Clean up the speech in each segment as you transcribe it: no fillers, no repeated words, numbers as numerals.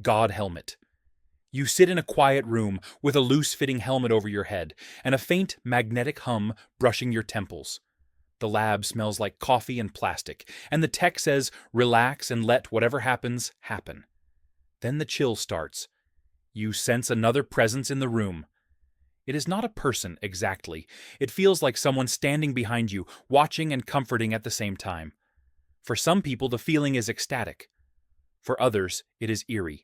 God helmet. You sit in a quiet room with a loose-fitting helmet over your head and a faint magnetic hum brushing your temples. The lab smells like coffee and plastic, and the tech says, "Relax and let whatever happens, happen." Then the chill starts. You sense another presence in the room. It is not a person, exactly. It feels like someone standing behind you, watching and comforting at the same time. For some people, the feeling is ecstatic. For others, it is eerie.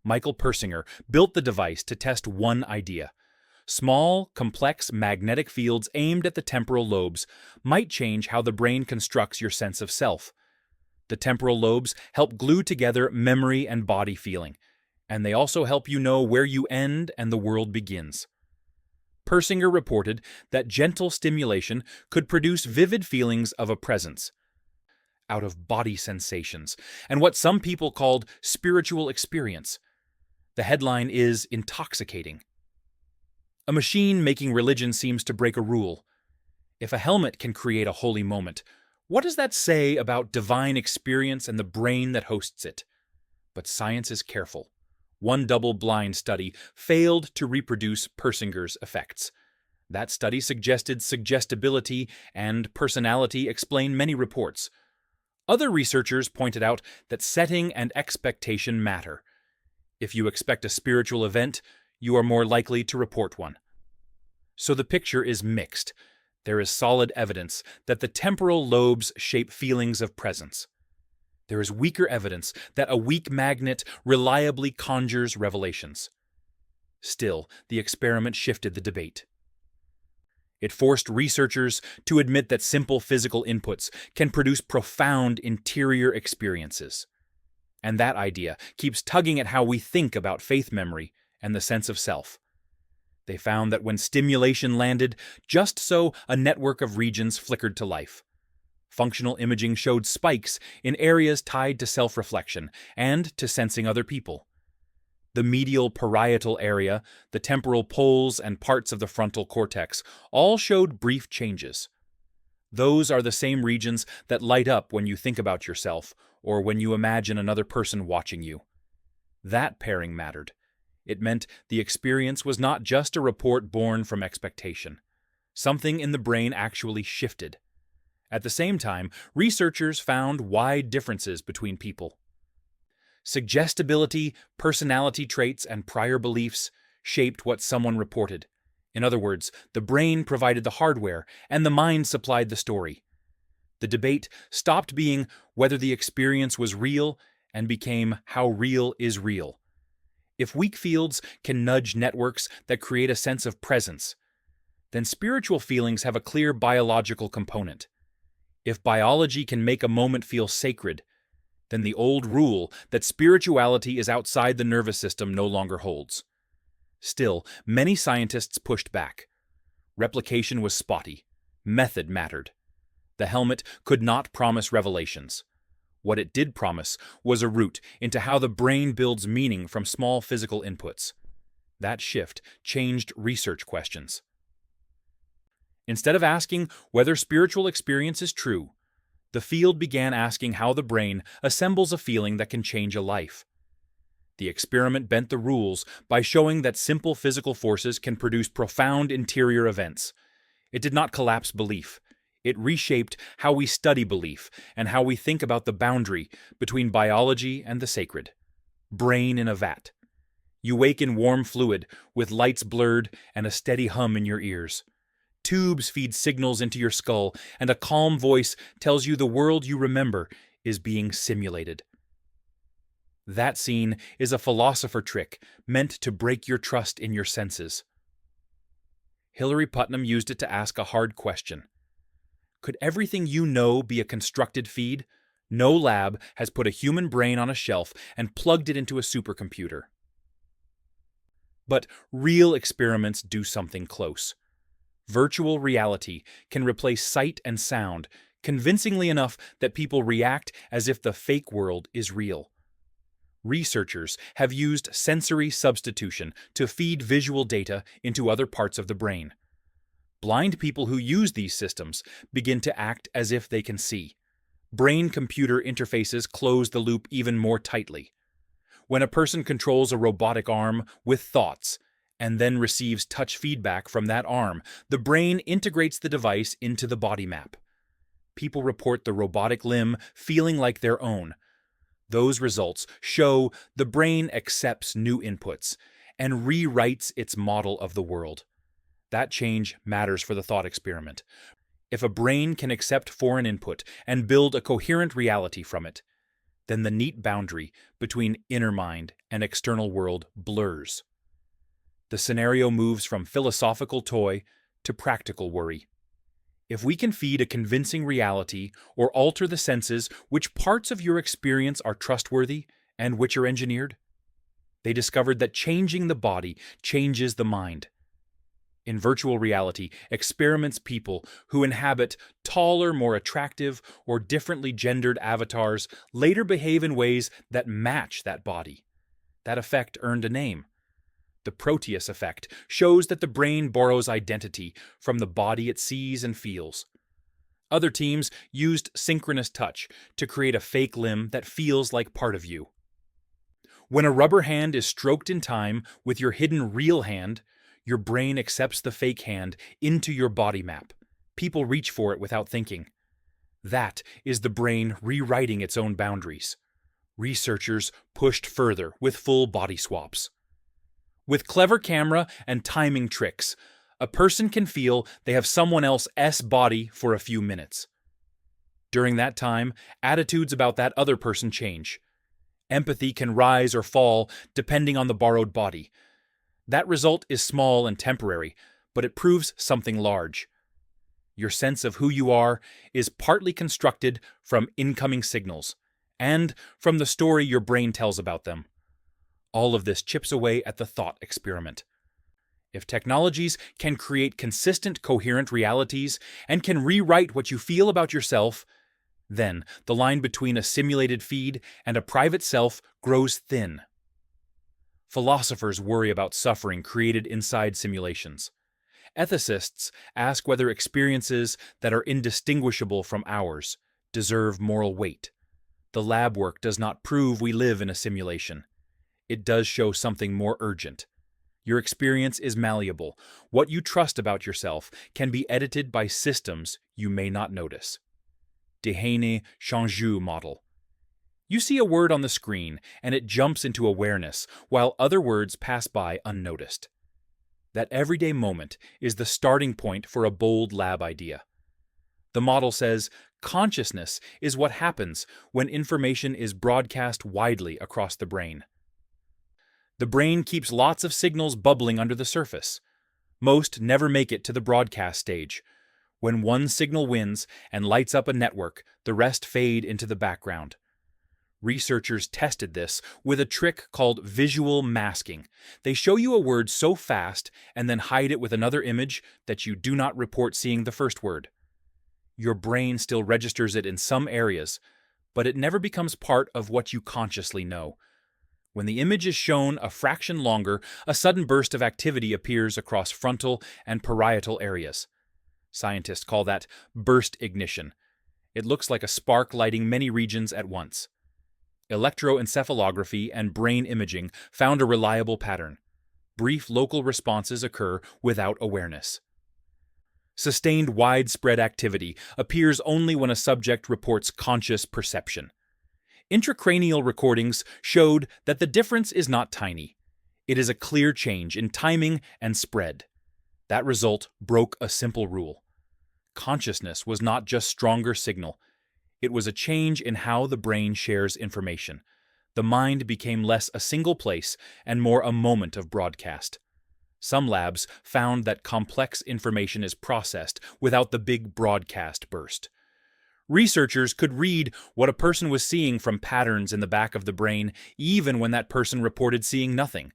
Michael Persinger built the device to test one idea. Small, complex magnetic fields aimed at the temporal lobes might change how the brain constructs your sense of self. The temporal lobes help glue together memory and body feeling, and they also help you know where you end and the world begins. Persinger reported that gentle stimulation could produce vivid feelings of a presence, out-of-body sensations, and what some people called spiritual experience. The headline is intoxicating. A machine making religion seems to break a rule. If a helmet can create a holy moment, what does that say about divine experience and the brain that hosts it? But science is careful. One double-blind study failed to reproduce Persinger's effects. That study suggested suggestibility and personality explain many reports. Other researchers pointed out that setting and expectation matter. If you expect a spiritual event, you are more likely to report one. So the picture is mixed. There is solid evidence that the temporal lobes shape feelings of presence. There is weaker evidence that a weak magnet reliably conjures revelations. Still, the experiment shifted the debate. It forced researchers to admit that simple physical inputs can produce profound interior experiences. And that idea keeps tugging at how we think about faith memory and the sense of self. They found that when stimulation landed, just so a network of regions flickered to life. Functional imaging showed spikes in areas tied to self-reflection and to sensing other people. The medial parietal area, the temporal poles, and parts of the frontal cortex all showed brief changes. Those are the same regions that light up when you think about yourself or when you imagine another person watching you. That pairing mattered. It meant the experience was not just a report born from expectation. Something in the brain actually shifted. At the same time, researchers found wide differences between people. Suggestibility, personality traits, and prior beliefs shaped what someone reported. In other words, the brain provided the hardware, and the mind supplied the story. The debate stopped being whether the experience was real and became how real is real. If weak fields can nudge networks that create a sense of presence, then spiritual feelings have a clear biological component. If biology can make a moment feel sacred, then the old rule that spirituality is outside the nervous system no longer holds. Still, many scientists pushed back. Replication was spotty. Method mattered. The helmet could not promise revelations. What it did promise was a route into how the brain builds meaning from small physical inputs. That shift changed research questions. Instead of asking whether spiritual experience is true, the field began asking how the brain assembles a feeling that can change a life. The experiment bent the rules by showing that simple physical forces can produce profound interior events. It did not collapse belief. It reshaped how we study belief and how we think about the boundary between biology and the sacred. Brain in a vat. You wake in warm fluid, with lights blurred and a steady hum in your ears. Tubes feed signals into your skull, and a calm voice tells you the world you remember is being simulated. That scene is a philosopher trick meant to break your trust in your senses. Hilary Putnam used it to ask a hard question. Could everything you know be a constructed feed? No lab has put a human brain on a shelf and plugged it into a supercomputer. But real experiments do something close. Virtual reality can replace sight and sound, convincingly enough that people react as if the fake world is real. Researchers have used sensory substitution to feed visual data into other parts of the brain. Blind people who use these systems begin to act as if they can see. Brain-computer interfaces close the loop even more tightly. When a person controls a robotic arm with thoughts and then receives touch feedback from that arm, the brain integrates the device into the body map. People report the robotic limb feeling like their own. Those results show the brain accepts new inputs and rewrites its model of the world. That change matters for the thought experiment. If a brain can accept foreign input and build a coherent reality from it, then the neat boundary between inner mind and external world blurs. The scenario moves from philosophical toy to practical worry. If we can feed a convincing reality or alter the senses, which parts of your experience are trustworthy and which are engineered? They discovered that changing the body changes the mind. In virtual reality, experiments people who inhabit taller, more attractive, or differently gendered avatars later behave in ways that match that body. That effect earned a name. The Proteus effect shows that the brain borrows identity from the body it sees and feels. Other teams used synchronous touch to create a fake limb that feels like part of you. When a rubber hand is stroked in time with your hidden real hand, your brain accepts the fake hand into your body map. People reach for it without thinking. That is the brain rewriting its own boundaries. Researchers pushed further with full body swaps. With clever camera and timing tricks, a person can feel they have someone else's body for a few minutes. During that time, attitudes about that other person change. Empathy can rise or fall depending on the borrowed body. That result is small and temporary, but it proves something large. Your sense of who you are is partly constructed from incoming signals and from the story your brain tells about them. All of this chips away at the thought experiment. If technologies can create consistent, coherent realities and can rewrite what you feel about yourself, then the line between a simulated feed and a private self grows thin. Philosophers worry about suffering created inside simulations. Ethicists ask whether experiences that are indistinguishable from ours deserve moral weight. The lab work does not prove we live in a simulation. It does show something more urgent. Your experience is malleable. What you trust about yourself can be edited by systems you may not notice. Dehaene-Changeux model. You see a word on the screen, and it jumps into awareness, while other words pass by unnoticed. That everyday moment is the starting point for a bold lab idea. The model says, consciousness is what happens when information is broadcast widely across the brain. The brain keeps lots of signals bubbling under the surface. Most never make it to the broadcast stage. When one signal wins and lights up a network, the rest fade into the background. Researchers tested this with a trick called visual masking. They show you a word so fast and then hide it with another image that you do not report seeing the first word. Your brain still registers it in some areas, but it never becomes part of what you consciously know. When the image is shown a fraction longer, a sudden burst of activity appears across frontal and parietal areas. Scientists call that burst ignition. It looks like a spark lighting many regions at once. Electroencephalography and brain imaging found a reliable pattern. Brief local responses occur without awareness. Sustained widespread activity appears only when a subject reports conscious perception. Intracranial recordings showed that the difference is not tiny. It is a clear change in timing and spread. That result broke a simple rule. Consciousness was not just stronger signal. It was a change in how the brain shares information. The mind became less a single place and more a moment of broadcast. Some labs found that complex information is processed without the big broadcast burst. Researchers could read what a person was seeing from patterns in the back of the brain, even when that person reported seeing nothing.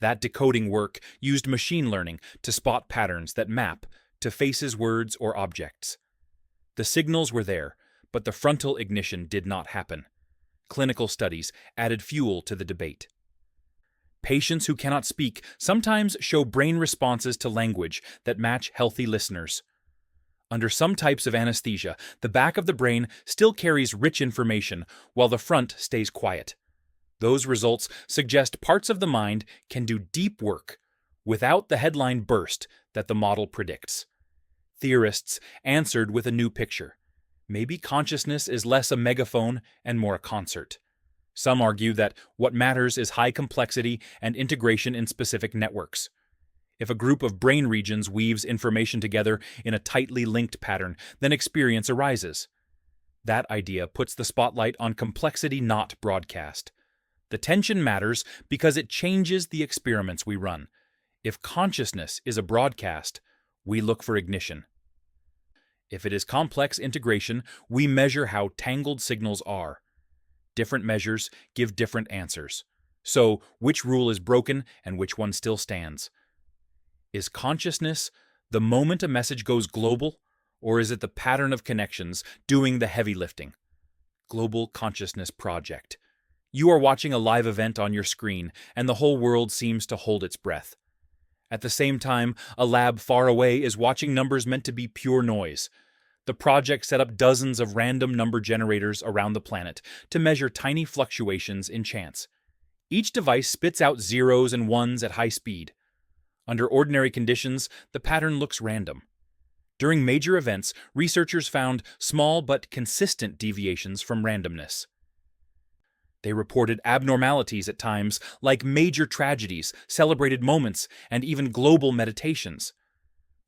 That decoding work used machine learning to spot patterns that map to faces, words, or objects. The signals were there, but the frontal ignition did not happen. Clinical studies added fuel to the debate. Patients who cannot speak sometimes show brain responses to language that match healthy listeners. Under some types of anesthesia, the back of the brain still carries rich information while the front stays quiet. Those results suggest parts of the mind can do deep work without the headline burst that the model predicts. Theorists answered with a new picture. Maybe consciousness is less a megaphone and more a concert. Some argue that what matters is high complexity and integration in specific networks. If a group of brain regions weaves information together in a tightly linked pattern, then experience arises. That idea puts the spotlight on complexity, not broadcast. The tension matters because it changes the experiments we run. If consciousness is a broadcast, we look for ignition. If it is complex integration, we measure how tangled signals are. Different measures give different answers. So, which rule is broken and which one still stands? Is consciousness the moment a message goes global, or is it the pattern of connections doing the heavy lifting? Global Consciousness Project. You are watching a live event on your screen, and the whole world seems to hold its breath. At the same time, a lab far away is watching numbers meant to be pure noise. The project set up dozens of random number generators around the planet to measure tiny fluctuations in chance. Each device spits out zeros and ones at high speed. Under ordinary conditions, the pattern looks random. During major events, researchers found small but consistent deviations from randomness. They reported abnormalities at times, like major tragedies, celebrated moments, and even global meditations.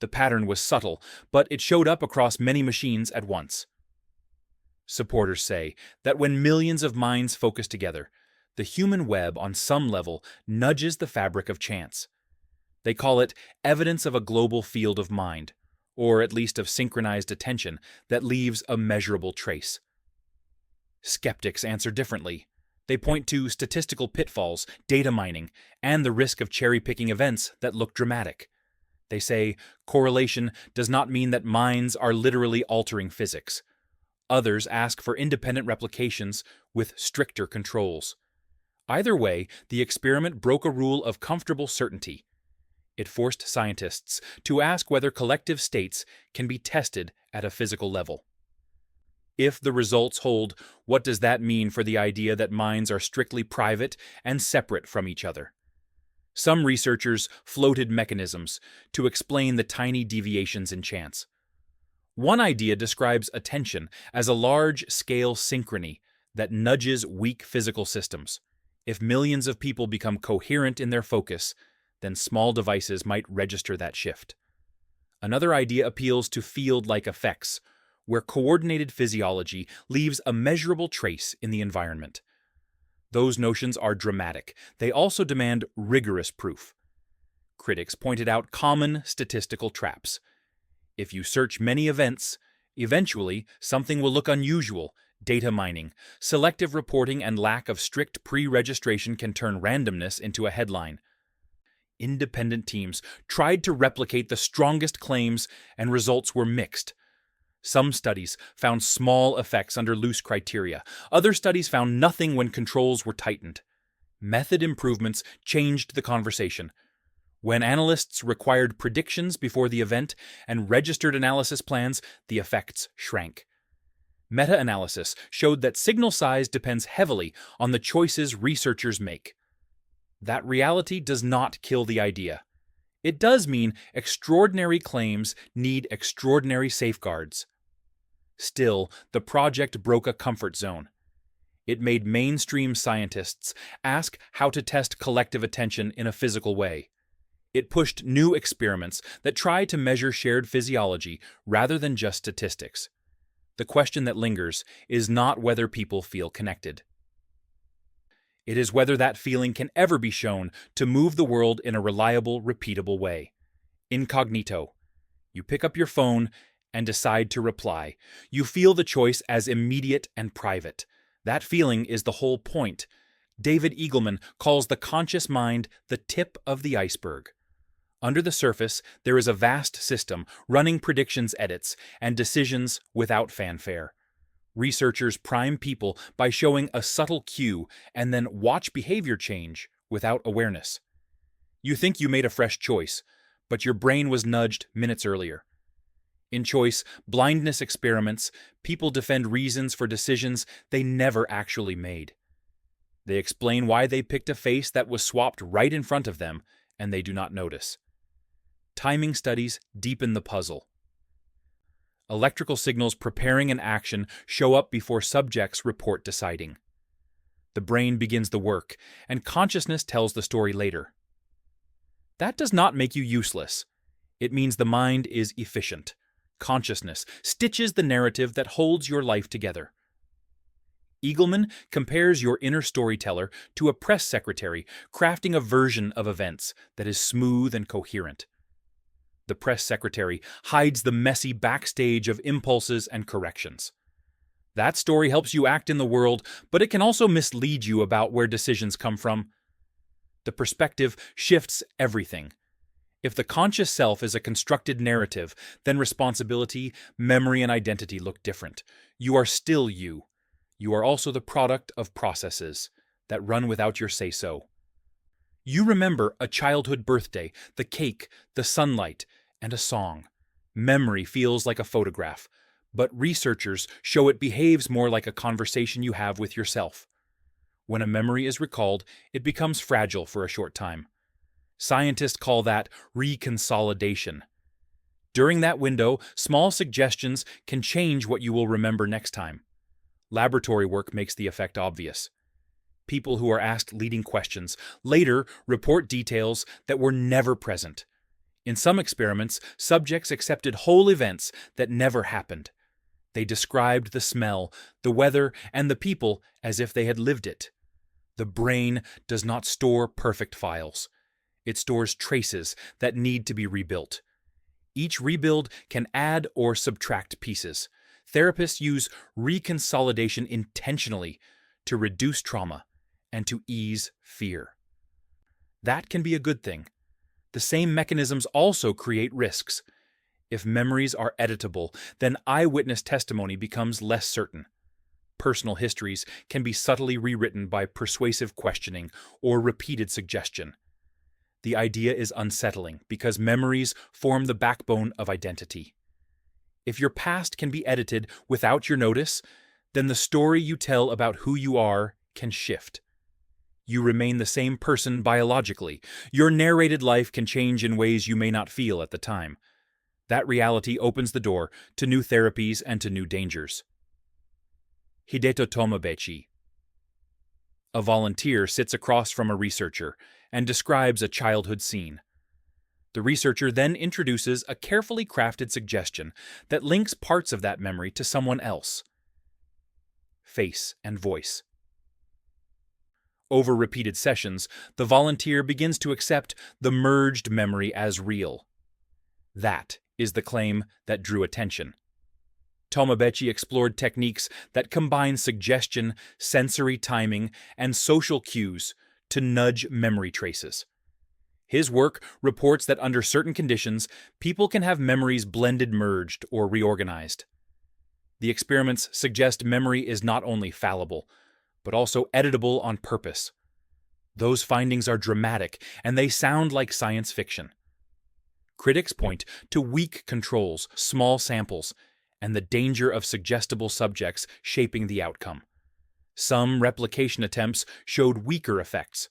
The pattern was subtle, but it showed up across many machines at once. Supporters say that when millions of minds focus together, the human web on some level nudges the fabric of chance. They call it evidence of a global field of mind, or at least of synchronized attention that leaves a measurable trace. Skeptics answer differently. They point to statistical pitfalls, data mining, and the risk of cherry-picking events that look dramatic. They say correlation does not mean that minds are literally altering physics. Others ask for independent replications with stricter controls. Either way, the experiment broke a rule of comfortable certainty. It forced scientists to ask whether collective states can be tested at a physical level. If the results hold, what does that mean for the idea that minds are strictly private and separate from each other? Some researchers floated mechanisms to explain the tiny deviations in chance. One idea describes attention as a large-scale synchrony that nudges weak physical systems. If millions of people become coherent in their focus, then small devices might register that shift. Another idea appeals to field-like effects, where coordinated physiology leaves a measurable trace in the environment. Those notions are dramatic. They also demand rigorous proof. Critics pointed out common statistical traps. If you search many events, eventually something will look unusual. Data mining, selective reporting, and lack of strict pre-registration can turn randomness into a headline. Independent teams tried to replicate the strongest claims, and results were mixed. Some studies found small effects under loose criteria. Other studies found nothing when controls were tightened. Method improvements changed the conversation. When analysts required predictions before the event and registered analysis plans, the effects shrank. Meta-analysis showed that signal size depends heavily on the choices researchers make. That reality does not kill the idea. It does mean extraordinary claims need extraordinary safeguards. Still, the project broke a comfort zone. It made mainstream scientists ask how to test collective attention in a physical way. It pushed new experiments that try to measure shared physiology rather than just statistics. The question that lingers is not whether people feel connected. It is whether that feeling can ever be shown to move the world in a reliable, repeatable way. Incognito. You pick up your phone and decide to reply. You feel the choice as immediate and private. That feeling is the whole point. David Eagleman calls the conscious mind the tip of the iceberg. Under the surface, there is a vast system running predictions edits and decisions without fanfare. Researchers prime people by showing a subtle cue and then watch behavior change without awareness. You think you made a fresh choice, but your brain was nudged minutes earlier. In choice blindness experiments, people defend reasons for decisions they never actually made. They explain why they picked a face that was swapped right in front of them, and they do not notice. Timing studies deepen the puzzle. Electrical signals preparing an action show up before subjects report deciding. The brain begins the work, and consciousness tells the story later. That does not make you useless. It means the mind is efficient. Consciousness stitches the narrative that holds your life together. Eagleman compares your inner storyteller to a press secretary crafting a version of events that is smooth and coherent. The press secretary hides the messy backstage of impulses and corrections. That story helps you act in the world, but it can also mislead you about where decisions come from. The perspective shifts everything. If the conscious self is a constructed narrative, then responsibility, memory, and identity look different. You are still you. You are also the product of processes that run without your say-so. You remember a childhood birthday, the cake, the sunlight, and a song. Memory feels like a photograph, but researchers show it behaves more like a conversation you have with yourself. When a memory is recalled, it becomes fragile for a short time. Scientists call that reconsolidation. During that window, small suggestions can change what you will remember next time. Laboratory work makes the effect obvious. People who are asked leading questions later report details that were never present. In some experiments, subjects accepted whole events that never happened. They described the smell, the weather, and the people as if they had lived it. The brain does not store perfect files. It stores traces that need to be rebuilt. Each rebuild can add or subtract pieces. Therapists use reconsolidation intentionally to reduce trauma and to ease fear. That can be a good thing. The same mechanisms also create risks. If memories are editable, then eyewitness testimony becomes less certain. Personal histories can be subtly rewritten by persuasive questioning or repeated suggestion. The idea is unsettling because memories form the backbone of identity. If your past can be edited without your notice, then the story you tell about who you are can shift. You remain the same person biologically. Your narrated life can change in ways you may not feel at the time. That reality opens the door to new therapies and to new dangers. Hideto Tomobechi. A volunteer sits across from a researcher and describes a childhood scene. The researcher then introduces a carefully crafted suggestion that links parts of that memory to someone else. Face and voice. Over repeated sessions, the volunteer begins to accept the merged memory as real. That is the claim that drew attention. Tomobechi explored techniques that combine suggestion, sensory timing, and social cues to nudge memory traces. His work reports that under certain conditions, people can have memories blended, merged, or reorganized. The experiments suggest memory is not only fallible, but also editable on purpose. Those findings are dramatic, and they sound like science fiction. Critics point to weak controls, small samples, and the danger of suggestible subjects shaping the outcome. Some replication attempts showed weaker effects.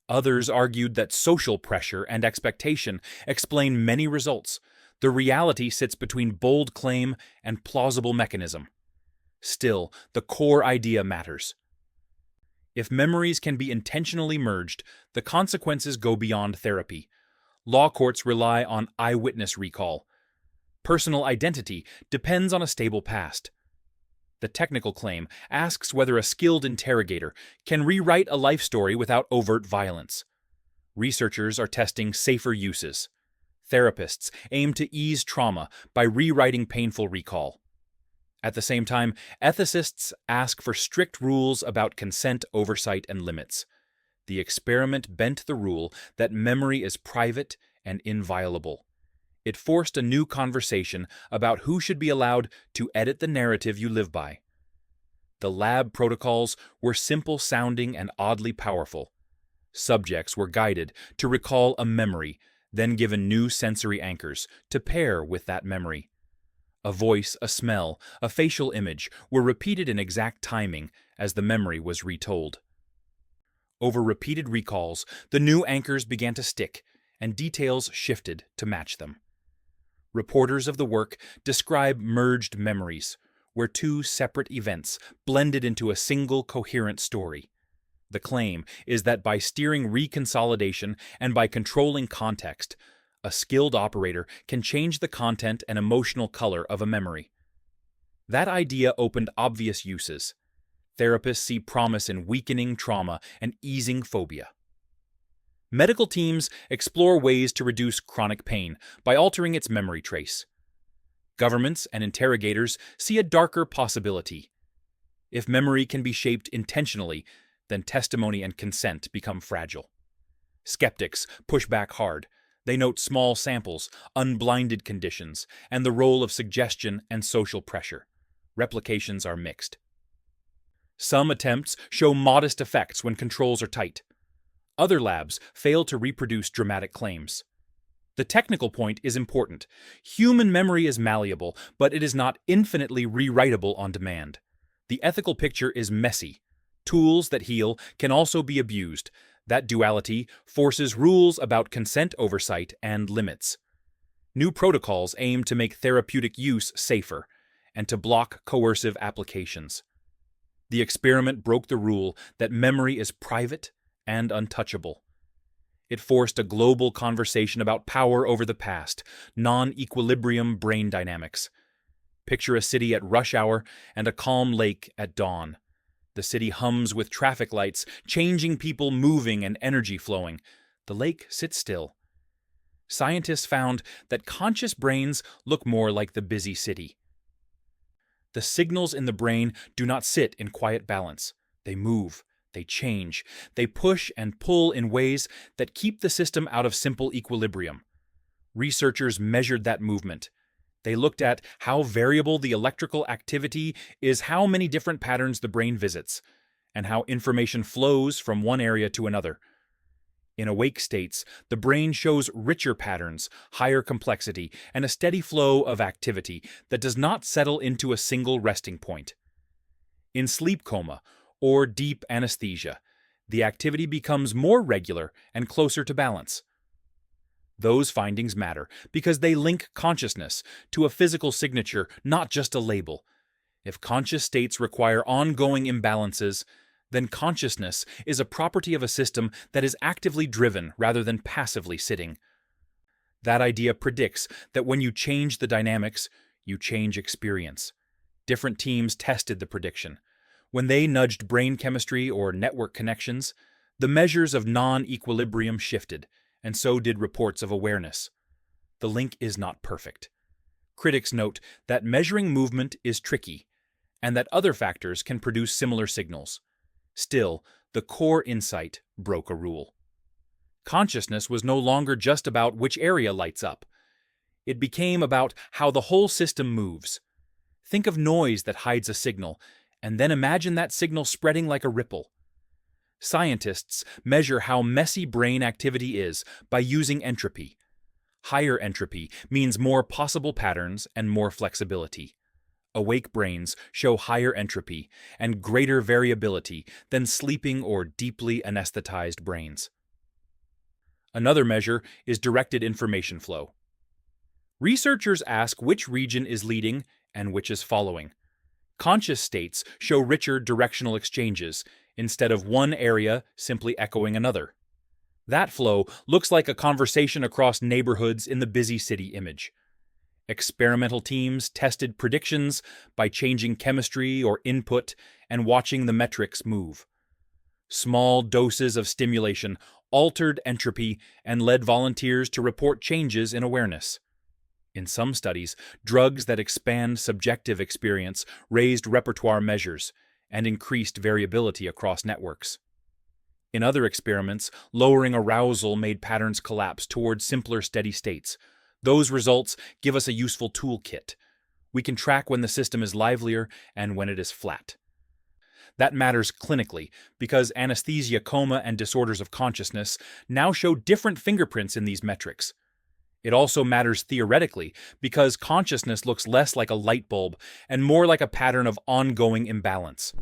Others argued that social pressure and expectation explain many results. The reality sits between bold claim and plausible mechanism. Still, the core idea matters. If memories can be intentionally merged, the consequences go beyond therapy. Law courts rely on eyewitness recall. Personal identity depends on a stable past. The technical claim asks whether a skilled interrogator can rewrite a life story without overt violence. Researchers are testing safer uses. Therapists aim to ease trauma by rewriting painful recall. At the same time, ethicists ask for strict rules about consent, oversight, and limits. The experiment bent the rule that memory is private and inviolable. It forced a new conversation about who should be allowed to edit the narrative you live by. The lab protocols were simple-sounding and oddly powerful. Subjects were guided to recall a memory, then given new sensory anchors to pair with that memory. A voice, a smell, a facial image were repeated in exact timing as the memory was retold. Over repeated recalls, the new anchors began to stick, and details shifted to match them. Reporters of the work describe merged memories, where two separate events blended into a single coherent story. The claim is that by steering reconsolidation and by controlling context, a skilled operator can change the content and emotional color of a memory. That idea opened obvious uses. Therapists see promise in weakening trauma and easing phobia. Medical teams explore ways to reduce chronic pain by altering its memory trace. Governments and interrogators see a darker possibility. If memory can be shaped intentionally, then testimony and consent become fragile. Skeptics push back hard. They note small samples, unblinded conditions, and the role of suggestion and social pressure. Replications are mixed. Some attempts show modest effects when controls are tight. Other labs fail to reproduce dramatic claims. The technical point is important. Human memory is malleable, but it is not infinitely rewritable on demand. The ethical picture is messy. Tools that heal can also be abused. That duality forces rules about consent oversight and limits. New protocols aim to make therapeutic use safer and to block coercive applications. The experiment broke the rule that memory is private and untouchable. It forced a global conversation about power over the past, non-equilibrium brain dynamics. Picture a city at rush hour and a calm lake at dawn. The city hums with traffic lights, changing people moving and energy flowing. The lake sits still. Scientists found that conscious brains look more like the busy city. The signals in the brain do not sit in quiet balance. They move, they change, they push and pull in ways that keep the system out of simple equilibrium. Researchers measured that movement. They looked at how variable the electrical activity is, how many different patterns the brain visits, and how information flows from one area to another. In awake states, the brain shows richer patterns, higher complexity, and a steady flow of activity that does not settle into a single resting point. In sleep coma, or deep anesthesia, the activity becomes more regular and closer to balance. Those findings matter because they link consciousness to a physical signature, not just a label. If conscious states require ongoing imbalances, then consciousness is a property of a system that is actively driven rather than passively sitting. That idea predicts that when you change the dynamics, you change experience. Different teams tested the prediction. When they nudged brain chemistry or network connections, the measures of non-equilibrium shifted, and so did reports of awareness. The link is not perfect. Critics note that measuring movement is tricky, and that other factors can produce similar signals. Still, the core insight broke a rule. Consciousness was no longer just about which area lights up. It became about how the whole system moves. Think of noise that hides a signal, and then imagine that signal spreading like a ripple. Scientists measure how messy brain activity is by using entropy. Higher entropy means more possible patterns and more flexibility. Awake brains show higher entropy and greater variability than sleeping or deeply anesthetized brains. Another measure is directed information flow. Researchers ask which region is leading and which is following. Conscious states show richer directional exchanges instead of one area simply echoing another. That flow looks like a conversation across neighborhoods in the busy city image. Experimental teams tested predictions by changing chemistry or input and watching the metrics move. Small doses of stimulation altered entropy and led volunteers to report changes in awareness. In some studies, drugs that expand subjective experience raised repertoire measures and increased variability across networks. In other experiments, lowering arousal made patterns collapse toward simpler steady states. Those results give us a useful toolkit. We can track when the system is livelier and when it is flat. That matters clinically because anesthesia, coma, and disorders of consciousness now show different fingerprints in these metrics. It also matters theoretically because consciousness looks less like a light bulb and more like a pattern of ongoing imbalance.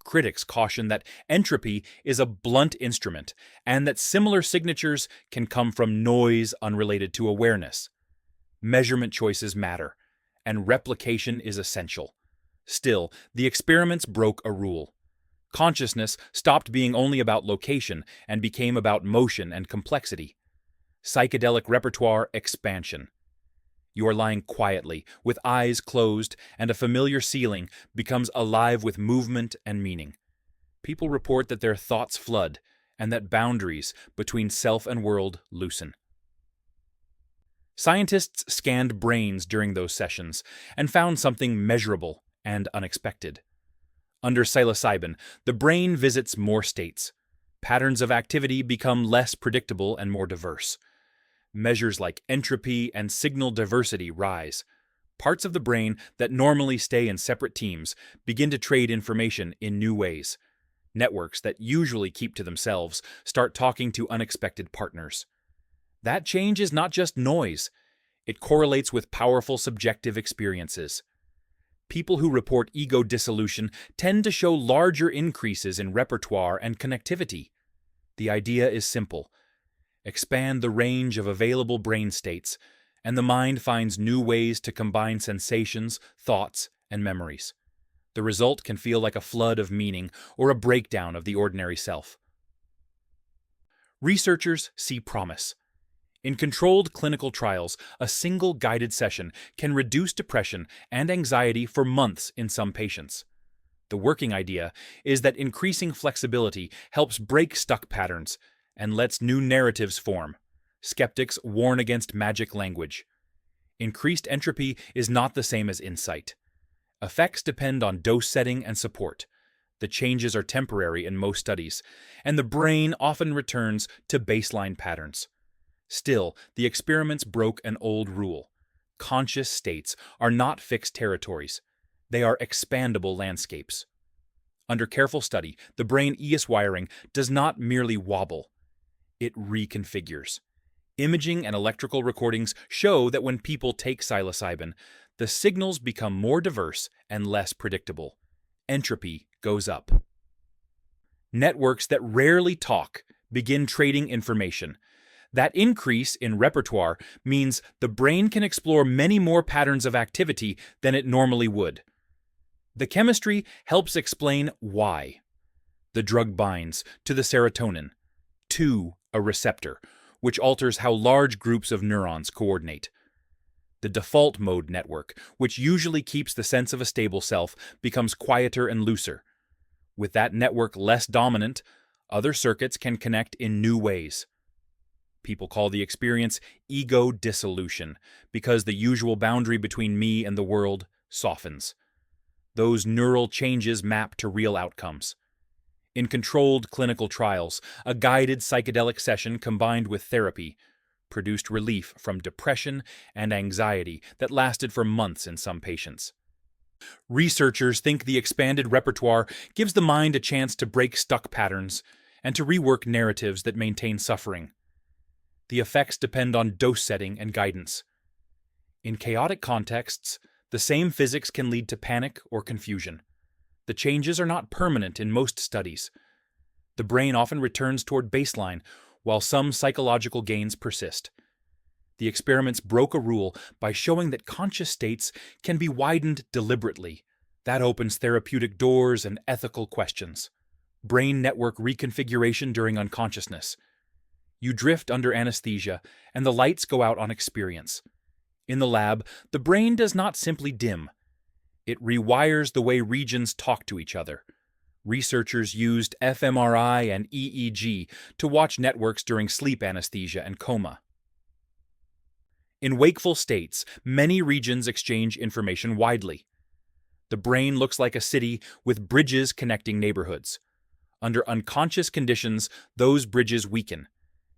Critics caution that entropy is a blunt instrument and that similar signatures can come from noise unrelated to awareness. Measurement choices matter, and replication is essential. Still, the experiments broke a rule. Consciousness stopped being only about location and became about motion and complexity. Psychedelic repertoire expansion. You are lying quietly, with eyes closed, and a familiar ceiling becomes alive with movement and meaning. People report that their thoughts flood, and that boundaries between self and world loosen. Scientists scanned brains during those sessions and found something measurable and unexpected. Under psilocybin, the brain visits more states. Patterns of activity become less predictable and more diverse. Measures like entropy and signal diversity rise. Parts of the brain that normally stay in separate teams begin to trade information in new ways. Networks that usually keep to themselves start talking to unexpected partners. That change is not just noise. It correlates with powerful subjective experiences. People who report ego dissolution tend to show larger increases in repertoire and connectivity. The idea is simple. Expand the range of available brain states, and the mind finds new ways to combine sensations, thoughts, and memories. The result can feel like a flood of meaning or a breakdown of the ordinary self. Researchers see promise. In controlled clinical trials, a single guided session can reduce depression and anxiety for months in some patients. The working idea is that increasing flexibility helps break stuck patterns and lets new narratives form. Skeptics warn against magic language. Increased entropy is not the same as insight. Effects depend on dose setting and support. The changes are temporary in most studies, and the brain often returns to baseline patterns. Still, the experiments broke an old rule. Conscious states are not fixed territories. They are expandable landscapes. Under careful study, the brain ES wiring does not merely wobble. It reconfigures. Imaging and electrical recordings show that when people take psilocybin, the signals become more diverse and less predictable. Entropy goes up. Networks that rarely talk begin trading information. That increase in repertoire means the brain can explore many more patterns of activity than it normally would. The chemistry helps explain why. The drug binds to the serotonin, to a receptor, which alters how large groups of neurons coordinate. The default mode network, which usually keeps the sense of a stable self, becomes quieter and looser. With that network less dominant, other circuits can connect in new ways. People call the experience ego dissolution because the usual boundary between me and the world softens. Those neural changes map to real outcomes. In controlled clinical trials, a guided psychedelic session combined with therapy produced relief from depression and anxiety that lasted for months in some patients. Researchers think the expanded repertoire gives the mind a chance to break stuck patterns and to rework narratives that maintain suffering. The effects depend on dose setting and guidance. In chaotic contexts, the same physics can lead to panic or confusion. The changes are not permanent in most studies. The brain often returns toward baseline, while some psychological gains persist. The experiments broke a rule by showing that conscious states can be widened deliberately. That opens therapeutic doors and ethical questions. Brain network reconfiguration during unconsciousness. You drift under anesthesia, and the lights go out on experience. In the lab, the brain does not simply dim. It rewires the way regions talk to each other. Researchers used fMRI and EEG to watch networks during sleep anesthesia and coma. In wakeful states, many regions exchange information widely. The brain looks like a city with bridges connecting neighborhoods. Under unconscious conditions, those bridges weaken.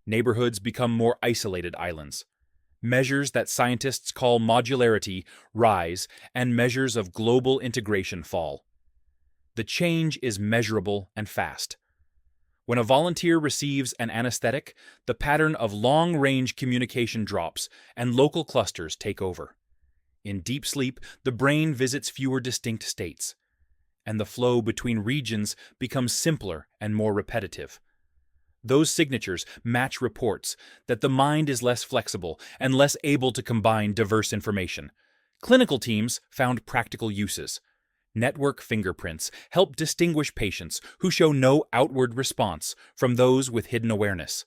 Neighborhoods become more isolated islands. Measures that scientists call modularity rise, and measures of global integration fall. The change is measurable and fast. When a volunteer receives an anesthetic, the pattern of long-range communication drops, and local clusters take over. In deep sleep, the brain visits fewer distinct states. and the flow between regions becomes simpler and more repetitive. Those signatures match reports that the mind is less flexible and less able to combine diverse information. Clinical teams found practical uses. Network fingerprints help distinguish patients who show no outward response from those with hidden awareness.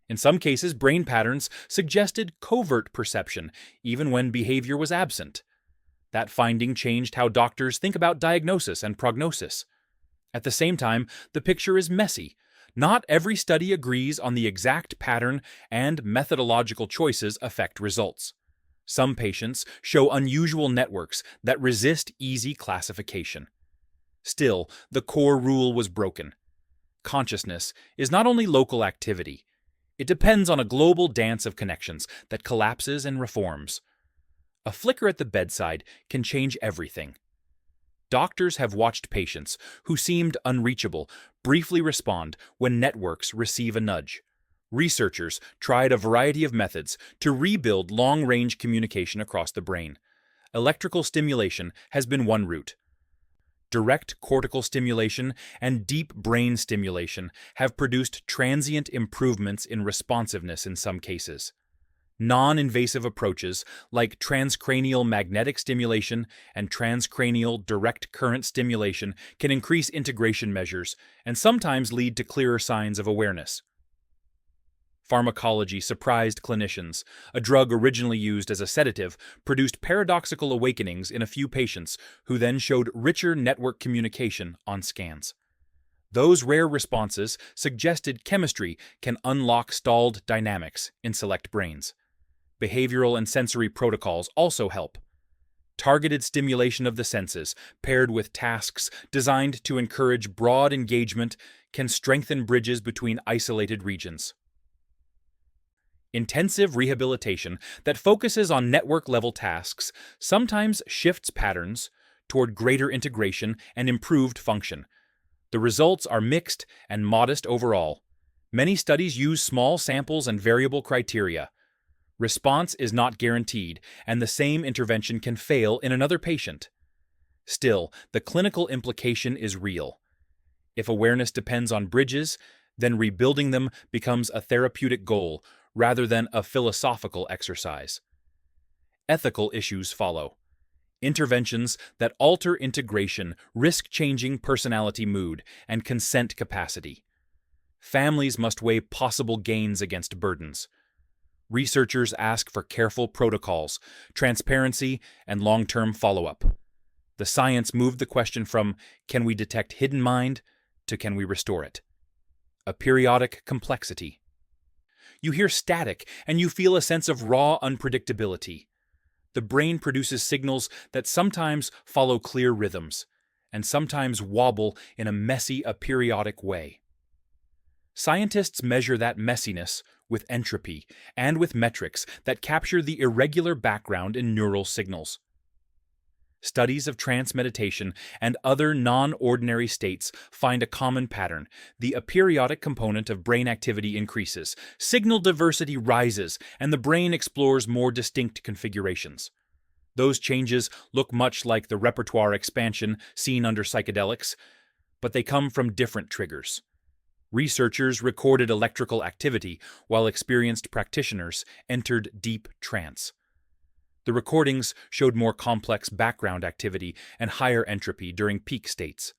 In some cases, brain patterns suggested covert perception, even when behavior was absent. That finding changed how doctors think about diagnosis and prognosis. At the same time, the picture is messy. Not every study agrees on the exact pattern, and methodological choices affect results. Some patients show unusual networks that resist easy classification. Still, the core rule was broken. Consciousness is not only local activity. It depends on a global dance of connections that collapses and reforms. A flicker at the bedside can change everything. Doctors have watched patients who seemed unreachable briefly respond when networks receive a nudge. Researchers tried a variety of methods to rebuild long-range communication across the brain. Electrical stimulation has been one route. Direct cortical stimulation and deep brain stimulation have produced transient improvements in responsiveness in some cases. Non-invasive approaches like transcranial magnetic stimulation and transcranial direct current stimulation can increase integration measures and sometimes lead to clearer signs of awareness. Pharmacology surprised clinicians. A drug originally used as a sedative produced paradoxical awakenings in a few patients who then showed richer network communication on scans. Those rare responses suggested chemistry can unlock stalled dynamics in select brains. Behavioral and sensory protocols also help. Targeted stimulation of the senses, paired with tasks designed to encourage broad engagement, can strengthen bridges between isolated regions. Intensive rehabilitation that focuses on network-level tasks sometimes shifts patterns toward greater integration and improved function. The results are mixed and modest overall. Many studies use small samples and variable criteria. Response is not guaranteed, and the same intervention can fail in another patient. Still, the clinical implication is real. If awareness depends on bridges, then rebuilding them becomes a therapeutic goal rather than a philosophical exercise. Ethical issues follow. Interventions that alter integration risk changing personality mood and consent capacity. Families must weigh possible gains against burdens. Researchers ask for careful protocols, transparency, and long-term follow-up. The science moved the question from "can we detect hidden mind?" to "can we restore it?" Aperiodic complexity. You hear static and you feel a sense of raw unpredictability. The brain produces signals that sometimes follow clear rhythms and sometimes wobble in a messy aperiodic way. Scientists measure that messiness with entropy and with metrics that capture the irregular background in neural signals. Studies of trance meditation and other non-ordinary states find a common pattern. The aperiodic component of brain activity increases, signal diversity rises, and the brain explores more distinct configurations. Those changes look much like the repertoire expansion seen under psychedelics, but they come from different triggers. Researchers recorded electrical activity while experienced practitioners entered deep trance. The recordings showed more complex background activity and higher entropy during peak states.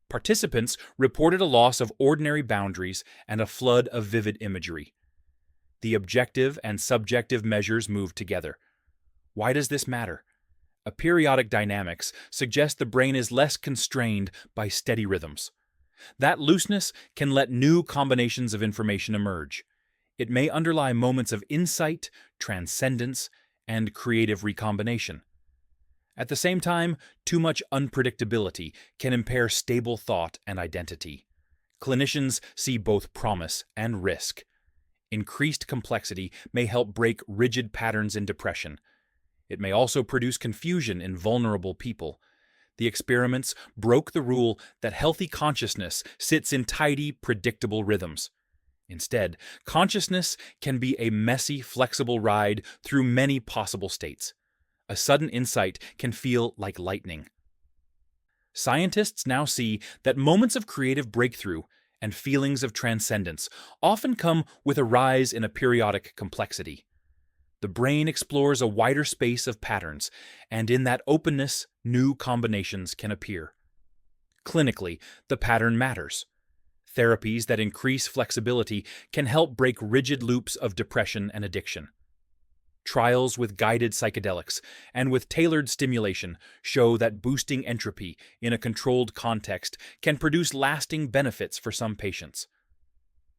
Participants reported a loss of ordinary boundaries and a flood of vivid imagery. The objective and subjective measures moved together. Why does this matter? Aperiodic dynamics suggest the brain is less constrained by steady rhythms. That looseness can let new combinations of information emerge. It may underlie moments of insight, transcendence, and creative recombination. At the same time, too much unpredictability can impair stable thought and identity. Clinicians see both promise and risk. Increased complexity may help break rigid patterns in depression. It may also produce confusion in vulnerable people. The experiments broke the rule that healthy consciousness sits in tidy, predictable rhythms. Instead, consciousness can be a messy, flexible ride through many possible states. A sudden insight can feel like lightning. Scientists now see that moments of creative breakthrough and feelings of transcendence often come with a rise in aperiodic complexity. The brain explores a wider space of patterns, and in that openness, new combinations can appear. Clinically, the pattern matters. Therapies that increase flexibility can help break rigid loops of depression and addiction. Trials with guided psychedelics and with tailored stimulation show that boosting entropy in a controlled context can produce lasting benefits for some patients.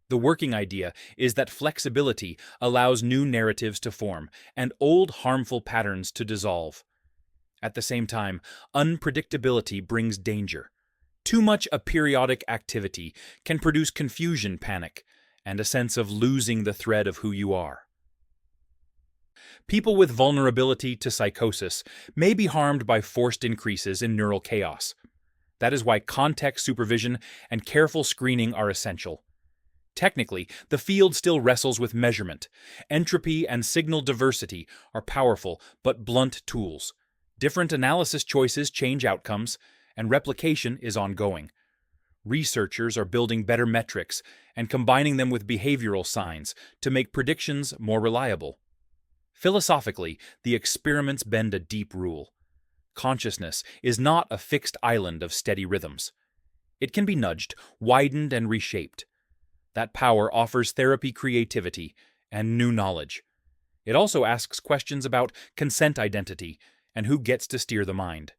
The working idea is that flexibility allows new narratives to form and old harmful patterns to dissolve. At the same time, unpredictability brings danger. Too much aperiodic activity can produce confusion, panic, and a sense of losing the thread of who you are. People with vulnerability to psychosis may be harmed by forced increases in neural chaos. That is why context supervision and careful screening are essential. Technically, the field still wrestles with measurement. Entropy and signal diversity are powerful but blunt tools. Different analysis choices change outcomes, and replication is ongoing. Researchers are building better metrics and combining them with behavioral signs to make predictions more reliable. Philosophically, the experiments bend a deep rule. Consciousness is not a fixed island of steady rhythms. It can be nudged, widened, and reshaped. That power offers therapy creativity and new knowledge. It also asks questions about consent identity and who gets to steer the mind.